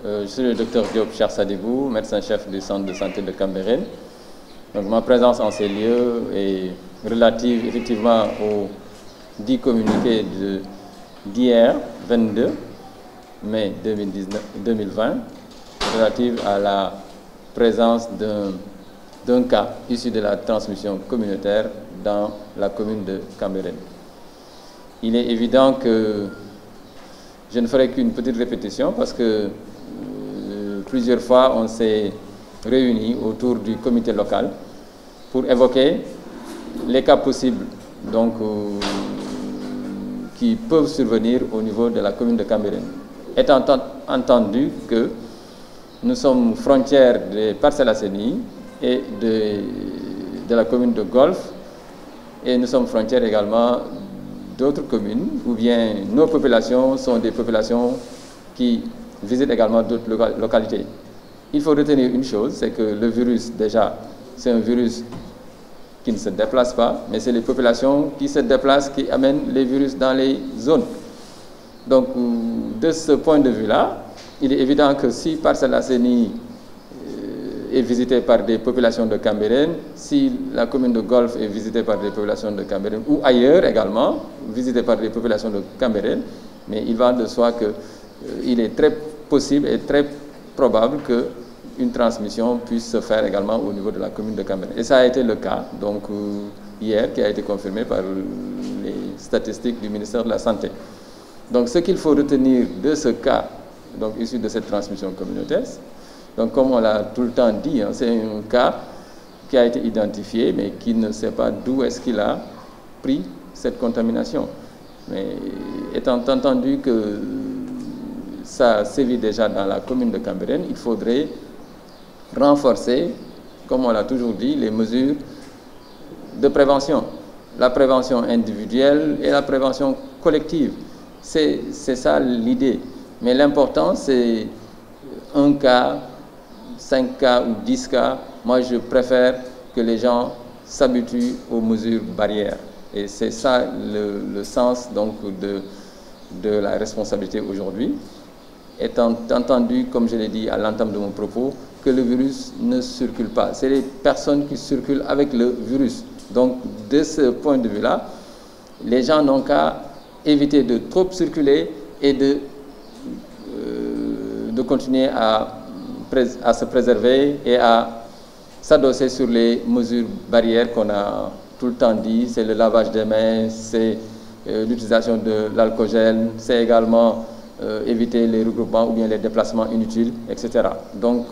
Je suis le docteur Diop Sadibou, médecin-chef du centre de santé de Cambérène. Donc, ma présence en ces lieux est relative effectivement aux 10 communiqués d'hier, 22 mai 2020, relative à la présence d'un cas issu de la transmission communautaire dans la commune de Cambérène. Il est évident que je ne ferai qu'une petite répétition parce que plusieurs fois on s'est réunis autour du comité local pour évoquer les cas possibles donc, qui peuvent survenir au niveau de la commune de Cambérène. Étant entendu que nous sommes frontières des Parcelles Assainies et de la commune de Golfe, et nous sommes frontières également d'autres communes, ou bien nos populations sont des populations qui visitent également d'autres localités. Il faut retenir une chose, c'est que le virus, déjà, c'est un virus qui ne se déplace pas, mais c'est les populations qui se déplacent qui amènent les virus dans les zones. Donc, de ce point de vue-là, il est évident que si Parcelles Assainies est visitée par des populations de Cambérène, si la commune de Golfe est visitée par des populations de Cambérène, ou ailleurs également, visitée par des populations de Cambérène, mais il va de soi qu'il est très possible et très probable qu'une transmission puisse se faire également au niveau de la commune de Cambérène. Et ça a été le cas, donc hier, qui a été confirmé par les statistiques du ministère de la Santé. Donc ce qu'il faut retenir de ce cas, donc issu de cette transmission communautaire, donc comme on l'a tout le temps dit, hein, c'est un cas qui a été identifié, mais qui ne sait pas d'où est-ce qu'il a pris cette contamination. Mais étant entendu que ça sévit déjà dans la commune de Cambérène, il faudrait renforcer, comme on l'a toujours dit, les mesures de prévention. La prévention individuelle et la prévention collective. C'est ça l'idée. Mais l'important, c'est un cas, 5 cas ou 10 cas. Moi, je préfère que les gens s'habituent aux mesures barrières. Et c'est ça le sens donc, de la responsabilité aujourd'hui. Étant entendu, comme je l'ai dit à l'entame de mon propos, que le virus ne circule pas. C'est les personnes qui circulent avec le virus. Donc, de ce point de vue-là, les gens n'ont qu'à éviter de trop circuler et de continuer à se préserver et à s'adosser sur les mesures barrières qu'on a tout le temps dit. C'est le lavage des mains, c'est l'utilisation de l'alcool-gel, c'est également éviter les regroupements ou bien les déplacements inutiles, etc. Donc,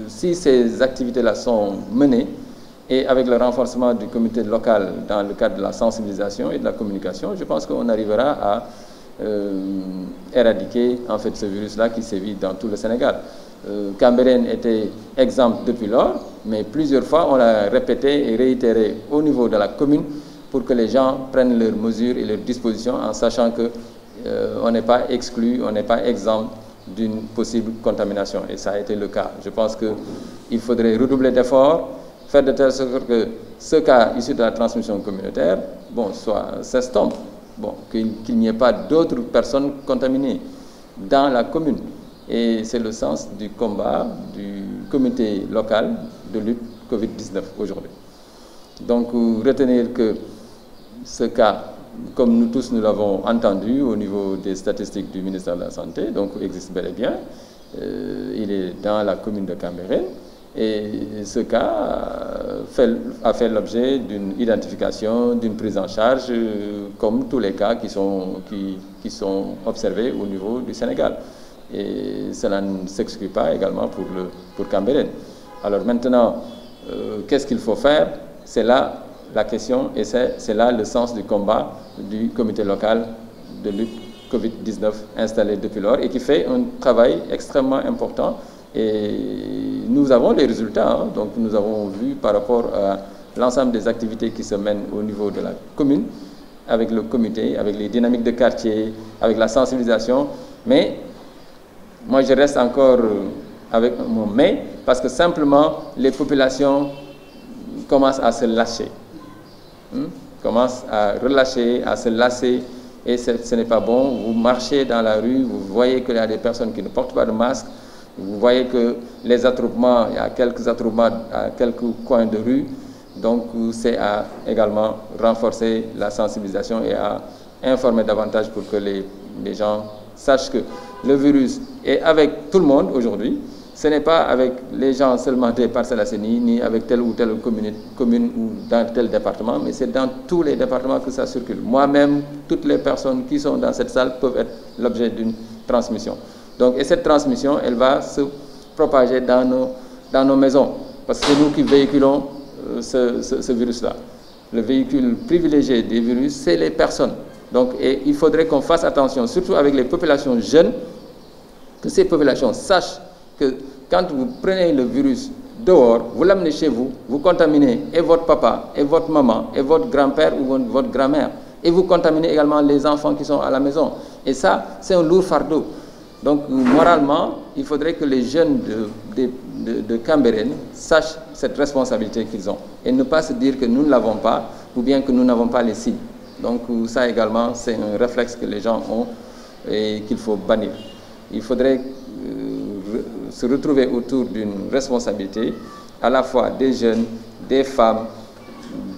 si ces activités-là sont menées, et avec le renforcement du comité local dans le cadre de la sensibilisation et de la communication, je pense qu'on arrivera à éradiquer en fait ce virus-là qui sévit dans tout le Sénégal. Cambérène était exemple depuis lors, mais plusieurs fois on l'a répété et réitéré au niveau de la commune pour que les gens prennent leurs mesures et leurs dispositions en sachant que on n'est pas exclu, on n'est pas exempt d'une possible contamination. Et ça a été le cas. Je pense qu'il faudrait redoubler d'efforts, faire de telle sorte que ce cas issu de la transmission communautaire, s'estompe, qu'il n'y ait pas d'autres personnes contaminées dans la commune. Et c'est le sens du combat du comité local de lutte Covid-19 aujourd'hui. Donc, retenir que ce cas, comme nous tous nous l'avons entendu au niveau des statistiques du ministère de la Santé, donc existe bel et bien, il est dans la commune de Cambérène. Et ce cas a fait l'objet d'une identification, d'une prise en charge, comme tous les cas qui sont observés au niveau du Sénégal. Et cela ne s'exclut pas également pour Cambérène. Alors maintenant, qu'est-ce qu'il faut faire? C'est là la question et c'est là le sens du combat du comité local de lutte Covid-19 installé depuis lors et qui fait un travail extrêmement important. Et nous avons les résultats, hein. Donc nous avons vu par rapport à l'ensemble des activités qui se mènent au niveau de la commune, avec le comité, avec les dynamiques de quartier, avec la sensibilisation. Mais moi je reste encore avec mon mais, parce que simplement les populations commencent à se lâcher, commencent à relâcher, à se lasser et ce n'est pas bon. Vous marchez dans la rue, vous voyez qu'il y a des personnes qui ne portent pas de masque, vous voyez que les attroupements, il y a quelques attroupements à quelques coins de rue, donc c'est à également renforcer la sensibilisation et à informer davantage pour que les gens sachent que le virus est avec tout le monde aujourd'hui. Ce n'est pas avec les gens seulement des Parcelles Assainies, ni avec telle ou telle commune ou dans tel département, mais c'est dans tous les départements que ça circule. Moi-même, toutes les personnes qui sont dans cette salle peuvent être l'objet d'une transmission. Donc, et cette transmission, elle va se propager dans nos maisons, parce que c'est nous qui véhiculons ce virus-là. Le véhicule privilégié des virus, c'est les personnes. Donc, et il faudrait qu'on fasse attention, surtout avec les populations jeunes, que ces populations sachent que quand vous prenez le virus dehors, vous l'amenez chez vous, vous contaminez et votre papa, et votre maman, et votre grand-père ou votre grand-mère. Et vous contaminez également les enfants qui sont à la maison. Et ça, c'est un lourd fardeau. Donc, moralement, il faudrait que les jeunes de Cambérène sachent cette responsabilité qu'ils ont. Et ne pas se dire que nous ne l'avons pas, ou bien que nous n'avons pas les signes. Donc, ça également, c'est un réflexe que les gens ont et qu'il faut bannir. Il faudrait se retrouver autour d'une responsabilité à la fois des jeunes, des femmes,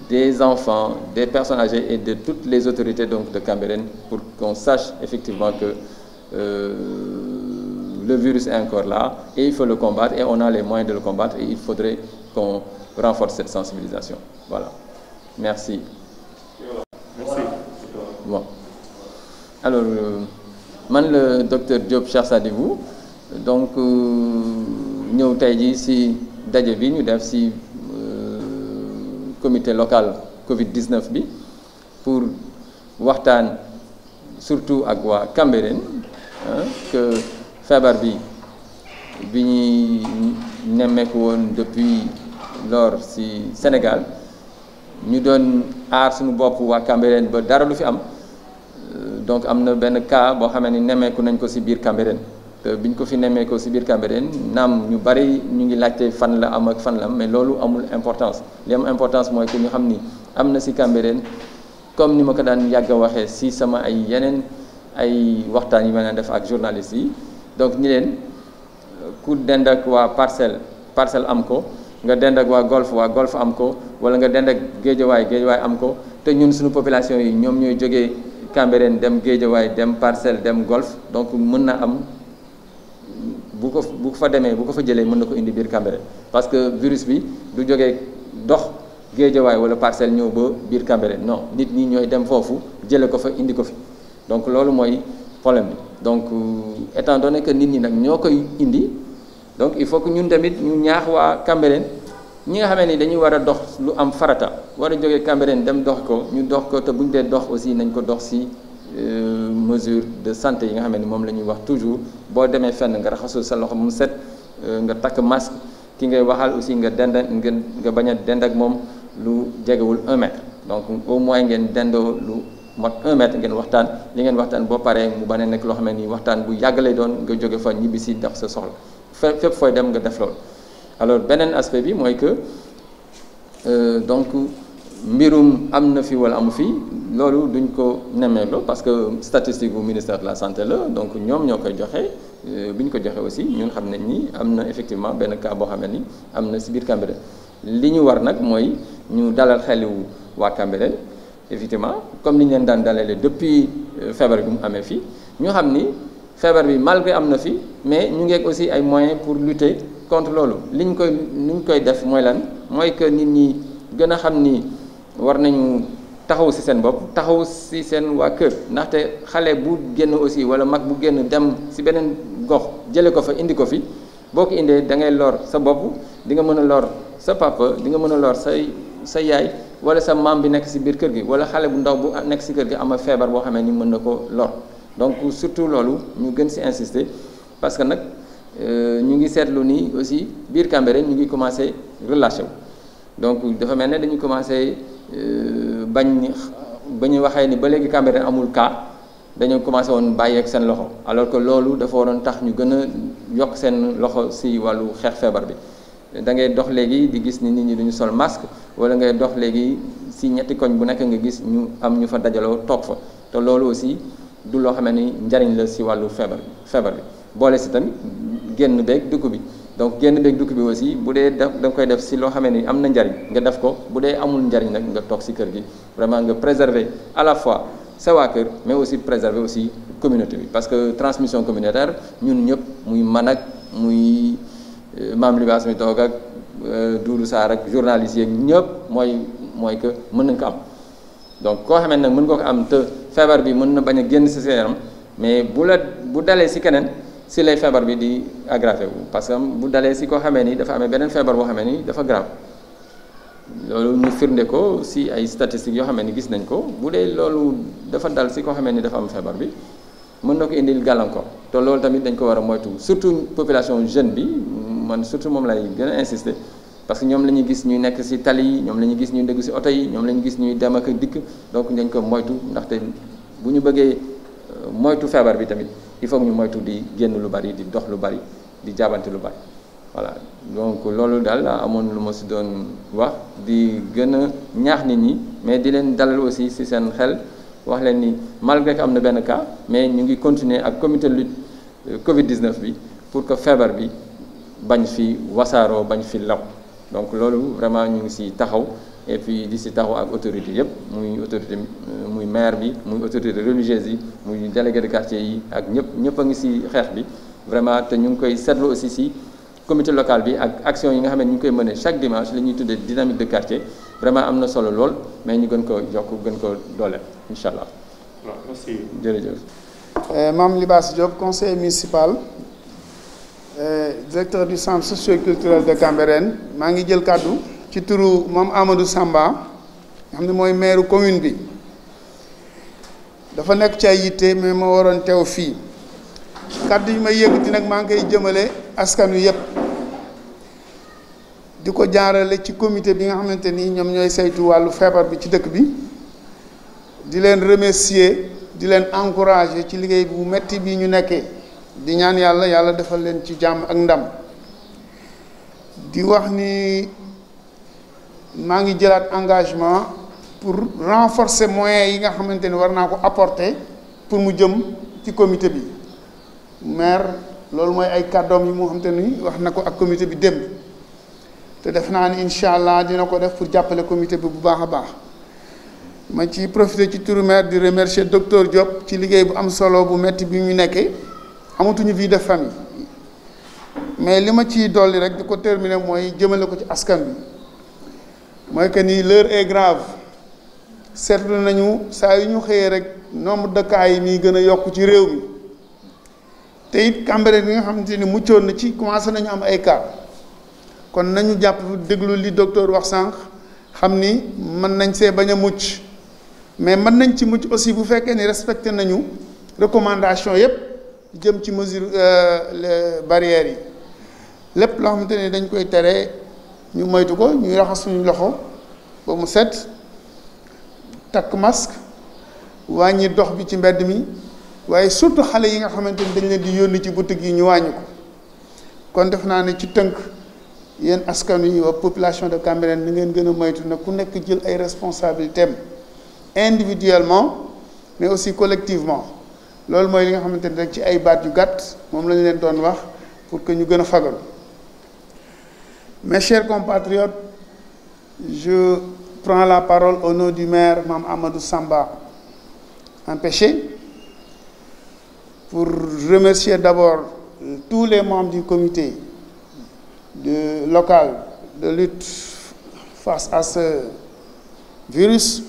des enfants, des personnes âgées et de toutes les autorités donc, de Cambérène pour qu'on sache effectivement que le virus est encore là et il faut le combattre et on a les moyens de le combattre et il faudrait qu'on renforce cette sensibilisation. Voilà. Merci. Merci. Bon. Alors, man le docteur Diop Cheikh Sadibou donc ñëw tey jii ci daje bi ñu def ci comité local Covid-19 bi pour waxtaan surtout ak waa Cambérène que feebar bi ñuy nemmeeku woon depuis lors ci Sénégal ñu doon aar suñu bopp waa Cambérène ba dara lu fi am donc am na benn cas boo xamee ni nemmeeku nañ ko ci biir Cambérène te biñ ko fi nemmeekoo ci biir Cambérène naam ñu bari ñu ngi laajte fan la am ak fan la am mais loolu amul importance li am importance mooy que ñu xam ni am na ci Cambérène comme ni ma ko daan yàgg a waxee ci sama ay yeneen ay waxtaan yi ma daan def ak journalistes yi donc ñi leen ku dend ak waa parcelle am ko nga dend ak waa golf am ko wala nga dend ak géejawaay am ko te ñun suñu population yi ñoom ñooy jógee Cambérène dem géejawaay dem parcelle dem golf donc mën na am bu ko fa demee bu ko fa jëlee mën na ko indi biir Cambérène parce que virus bi du jógee dox géejawaay wala parcelle ñëw ba biir Cambérène non nit ñi ñooy dem foofu jële ko fa indi ko fi donc loolu mooy problème bi donc étant donné que nit ñi nag ñoo koy indi donc il faut que ñun tamit ñu ñaax waa Cambérène ñi nga xamee ni dañuy war a dox lu am farata war a jógee Cambérène dem dox ko ñu dox ko te bu ñu dee dox aussi nañ ko dox ci mesure de santé yi nga xam ne moom la ñuy wax toujours boo demee fenn nga raxasul sa loxo mu set nga takk masque ki ngay waxal aussi nga bañ a dend ak moom lu jegewul 1 mètre donc au moins ngeen dendoo lu mot 1 mètre ngeen waxtaan li ngeen waxtaan boo paree mu bañ a nekk loo xam ne nii waxtaan bu yàgg lay doon nga jóge fa ñibbi si dox sa soxla fépp fooy dem nga def loolu. alors beneen aspect bi mooy que donc mbirum am na fi wala amu fi loolu duñ ko nemmeeku parce que statistique bu ministère de la santé la donc ñoom ñoo koy joxe bi ñu ko joxe aussi ñun xam nañ ni am na effectivement benn cas boo xam ne ni am na si biir Cambérène li ñu war nag mooy ñu dalal xelu waa Cambérène effectivement comme ni ñu leen daan dalalee depuis feebar bi mu amee fii ñu xam ni feebar bi malgré am na fi mais ñu ngi aussi ay moyens pour lutter contre loolu li ñu koy def mooy lan mooy que nit ñi gën a xam ni war nañu taxaw ci seen bopp taxaw ci seen waa kër ndaxte xale bu génn aussi walla mag bu génn dem ci beneen gox jële ko fa indi ko fi boo ko indee da ngay lor sa bopp di nga mën a lor sa papa di nga mën a lor sa yaay walla sa maam bi nekk ci biir kër gi walla xale bu ndaw bu nekk ci kër gi am feebar boo xamee ni mën na ko lor donc surtout loolu ñu gën ci insister parce que nag ñu ngi seetlu ni aussi biir Cambérène ñu ngi commencer relâché wu donc dafa mel ne dañu commencer ba ñu waxee ni ba léegi Cambérène amul cas dañu commencé woon bàyyi ak seen loxo alors que loolu dafa waroon tax ñu gën a yokk seen loxo ci wàllu xeex feebar bi da ngay dox léegi di gis ni nit ñi duñu sol masque walla ngay dox léegi ci ñetti koñ bu nekk nga gis ñu am ñu fa dajaloo toog fa te loolu aussi du loo xam ni njariñ la si wàllu feebar bi boole si tamit génn beeg dugg bi donc génn beeg dugg bi aussi bu dee da nga koy def si loo xam ni am na njariñ nga def ko bu dee amul njariñ nag nga toog si kër gi vraiment nga préserver à la fois sa waa kër mais aussi préserver aussi communauté bi parce que transmission communautaire ñun ñëpp muy man ak muy Mame Libasse mi toog ak Doudou Sarr ak journalistes yeeg ñëpp mooy que mën nañ ko am donc koo xamee nag mën nga ko am te feebar bi mën na bañ a génn si sa yaram mais bu dalee si keneen si lay feebar bi di aggravé wu parce que bu dalee si koo xamee ni dafa amee beneen feebar boo xamee ni dafa grave loolu ñu firnde ko si ay statistiques yoo xamee ni gis nañ ko bu dee loolu dafa dal si koo xamee ni dafa am feebar bi mën na ko indil gàllankoor te loolu tamit dañ ko war a moytu surtout population jeune bi man surtout moom lay gën a insister parce que ñoom la ñuy gis ñuy nekk si tali yi ñoom la ñuy gis ñuy dégg si oto yi ñoom la ñuy gis ñuy dem ak dikk donc dañ ko moytu ndaxte bu ñu bëggee moytu feebar bi tamit il faut ñu moytu di génn lu bari di dox lu bari di jaabante lu bari voilà donc loolu daal amoon lu ma si doon wax di gën a ñaax nit ñi mais di leen dalal aussi si seen xel wax leen ni malgré que am na benn cas mais ñu ngi continuer ak comité lutte Covid 19 bi pour que feebar bi bañ fi wasaaroo bañ fi law donc loolu vraiment ñu ngi si taxaw et puis di si taxaw ak autorité yëpp muy autorité muy maire bi muy autorité religieuse yi muy délégué de quartier yi ak ñëpp a ngi si xeex bi vraiment te ñu ngi koy seetlu aussi si comité local bi ak action yi nga xam ne ñu ngi koy mëne chaque dimanche li ñuy tuddee dynamique de quartier vraiment am na solo lool mais ñu gën ko yokk gën ko dooleel incha allah. waaw merci. jërëjëf. Mame Libasse Diop conseiller municipal directeur du centre socio-culturel de Cambérène maa ngi jël kàddu ci turu Mame Amadou Samba nga xam ne mooy maire commune bi dafa nekk ci ay yitte mais ma waroon teew fii kàddu yi may yëkkati nag maa ngi koy jëmale askan wi yëpp di ko jaarale ci comité bi nga xamante ni ñoom ñooy saytu wàllu feebar bi ci dëkk bi di leen remercier di leen encourager ci liggéey bu metti bi ñu nekkee di ñaan yàlla defal leen ci jàmm ak ndam di wax ni maa ngi jëlaat engagement pour renforcer moyens yi nga xamante ni war naa ko apporter pour mu jëm ci comité bi maire loolu mooy ay kàddoom yi mu xamante ni wax na ko ak comité bi démb te def naa ni incha allah dina ko def pour jàppale comité bi bu baax a baax ma ci profité ci turu maire di remercier docteur Diop ci liggéey bu am solo bu metti bi ñu nekkee amatuñu vie de famille mais li ma ciy dolli rek di ko terminer mooy jëmale ko ci askan bi mooy que ni l'heure est grave seetlu nañu saa yu ñu xëyee rek nombre de cas yi muy gën a yokk ci réew mi te it Cambérène bi nga xamante ni muccoon na ci commencé nañu am ay cas kon nañu jàpp déglu li docteur wax sànq xam ni mën nañ see bañ a mucc mais mën nañ ci mucc aussi bu fekkee ni respecté nañu recommandation yépp jëm ci mesure les barrières yi lépp loo xamante ni dañ koy tere ñu moytu ko ñuy raxas suñu loxo ba mu set takk masque wàññi dox bi ci mbedd mi waaye surtout xale yi nga xamante ni dañ leen di yónni ci boutique yi ñu wàññi ko kon def naa ne ci tënk yéen askan wi wa population de Cambérène ni ngeen gën a moytu nag ku nekk jël ay responsabilités individuellement mais aussi collectivement loolu mooy li nga xamante ni rek ci ay baat yu gàtt moom la ñu leen doon wax pour que ñu gën a fagaru. Mes chers compatriotes, je prends la parole au nom du maire Mame Amadou Samba empêché pour remercier d'abord tous les membres du comité local de lutte face à ce virus,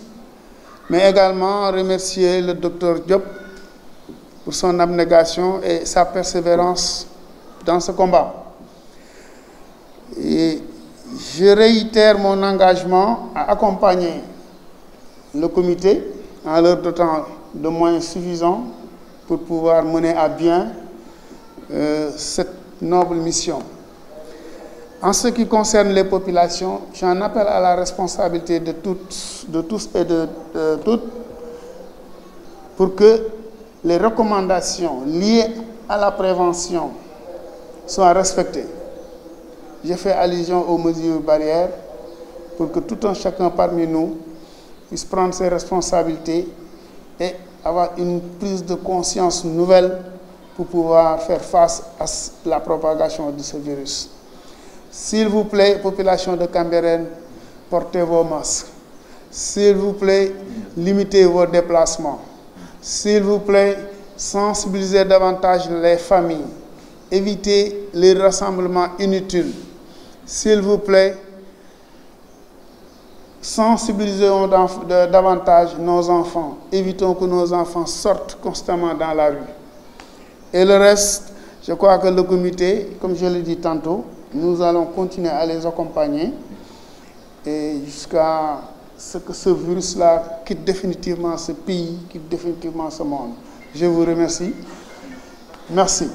mais également remercier le docteur Diop pour son abnégation et sa persévérance dans ce combat. Et je réitère mon engagement à accompagner le comité en leur dotant de moyens suffisants pour pouvoir mener à bien cette noble mission. En ce qui concerne les populations, j'en appelle à la responsabilité de tous et de toutes pour que les recommandations liées à la prévention soient respectées. J'ai fait allusion aux mesures barrières pour que tout un chacun parmi nous puisse prendre ses responsabilités et avoir une prise de conscience nouvelle pour pouvoir faire face à la propagation de ce virus. S'il vous plaît, population de Cambérène, portez vos masques. S'il vous plaît, limitez vos déplacements. S'il vous plaît, sensibilisez davantage les familles. Évitez les rassemblements inutiles. S'il vous plaît, sensibilisons davantage nos enfants. Évitons que nos enfants sortent constamment dans la rue. Et le reste, je crois que le comité, comme je l'ai dit tantôt, nous allons continuer à les accompagner et jusqu'à ce que ce virus-là quitte définitivement ce pays, quitte définitivement ce monde. Je vous remercie. Merci.